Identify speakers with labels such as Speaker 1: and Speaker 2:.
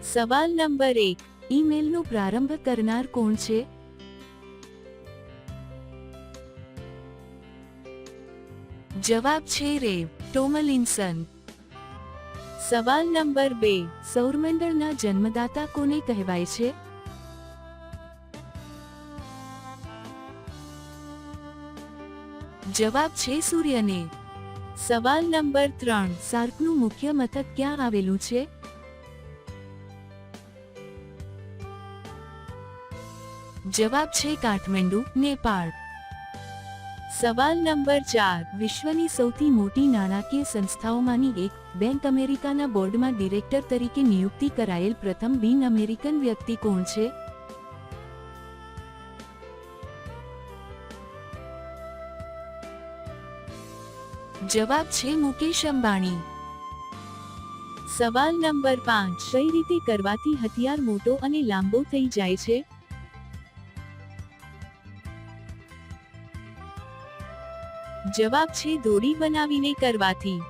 Speaker 1: સવાલ નંબર 1, ઈમેલનો પ્રારંભ કરનાર કોણ છે? જવાબ છે રેવ ટોમલિન્સન. સવાલ નંબર 2, સૌરમંડળના જન્મદાતા કોને કહેવાય છે? જવાબ છે સૂર્યને. સવાલ નંબર 3, સાર્કનું મુખ્ય મથક ક્યાં આવેલું છે? જવાબ છે કાઠમંડુ, નેપાળ. સવાલ નંબર 4, વિશ્વની સૌથી મોટી નાણાકીય સંસ્થાઓમાંની એક, બેંક અમેરિકાના બોર્ડમાં ડિરેક્ટર તરીકે નિયુક્તિ કરાયેલ પ્રથમ બિન અમેરિકન વ્યક્તિ કોણ છે? જવાબ છે મુકેશ અંબાણી. સવાલ નંબર 5, કઈ રીતે કરવાથી હથિયાર મોટો અને લાંબો થઈ જાય છે? જવાબ છે દોરી બનાવીને કરવાથી.